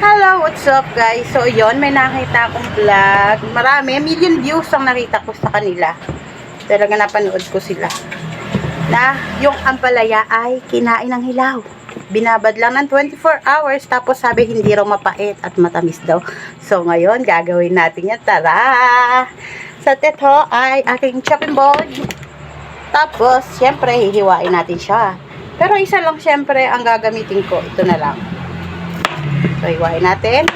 Hello, what's up guys? So yon, may nakita akong vlog. Marami, million views ang nakita ko sa kanila. Talaga napanood ko sila. Na yung ampalaya ay kinain ng hilaw. Binabad lang ng 24 hours, tapos sabi hindi raw mapait at matamis daw. So ngayon, gagawin natin yan. Tara! Sa teto ay aking chopping board. Tapos, syempre, hihiwain natin siya. Pero isa lang syempre ang gagamitin ko. Ito na lang. So, hiwain natin.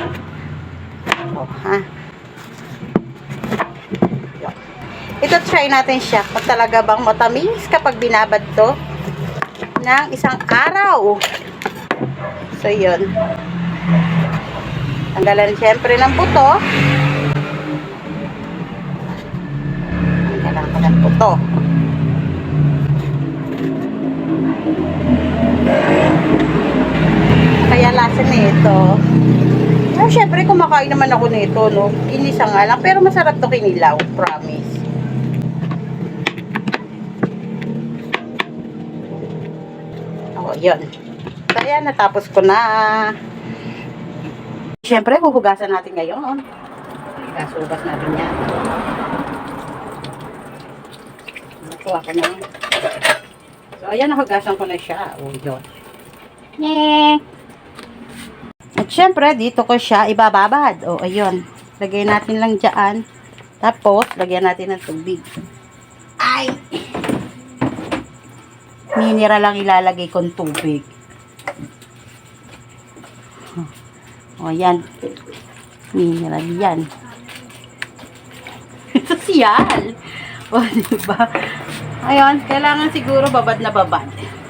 Oh, ha? Ito, try natin siya. Kung talaga bang matamis kapag binabad to ng isang araw. So, yun. Tanggalan syempre ng buto. Tanggalan ko ng buto. Kaya lasa nito. Pero syempre, kumakain naman ako nito, no? Inisa nga lang. Pero masarap to kinilaw. Promise. Oh, yun. Kaya natapos ko na. Syempre, huhugasan natin ngayon. Hugas natin yan. Nakuha ko na. So, ayan, nahugasan ko na siya. Oh, yun. Nyeh! At syempre, dito ko siya ibababad. O, ayun. Lagay natin lang dyan. Tapos, lagyan natin ng tubig. Ay! Mineral lang ilalagay kong tubig. O, yan. Mineral yan. Sosyal! O, diba? Ayun, kailangan siguro babad na babad.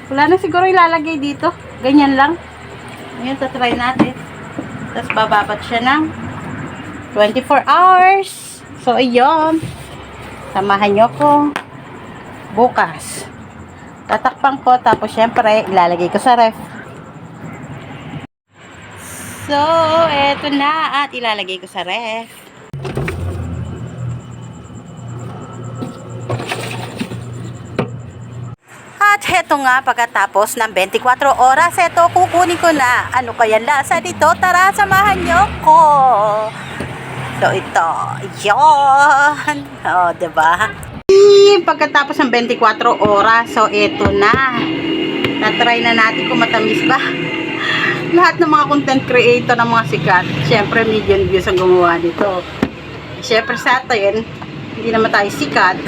Wala na siguro ilalagay dito. Ganyan lang. Ngayon, tatry natin. Tapos, bababad siya ng 24 hours. So, ayun. Samahan nyo ko bukas. Tatakpan ko. Tapos, syempre, ilalagay ko sa ref. So, eto na. At ilalagay ko sa ref. At heto nga, pagkatapos ng 24 oras, eto, kukunin ko na. Ano kaya lasa dito? Tara, samahan nyo ko. So, ito. Yon. O, diba? Pagkatapos ng 24 oras, so, eto na. Natry na natin kung matamis ba. Lahat ng mga content creator ng mga sikat, syempre, million views ang gumawa dito. Syempre, sa atin, hindi naman tayo sikat.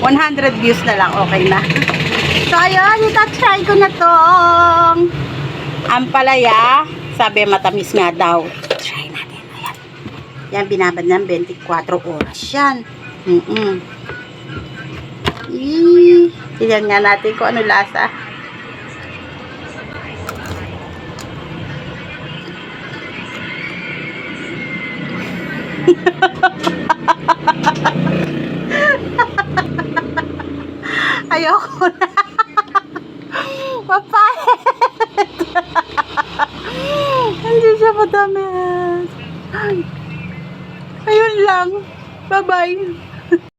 100 views na lang, okay na. So, ayun, ita-try ko na tong ampalaya. Sabi, matamis nga daw. Try natin. Ayan. Yan, binabad ng 24 oras yan. Tignan nga natin kung ano lasa. Ayoko na. Mapahit. Hindi siya matamis. Ayun lang. Bye-bye.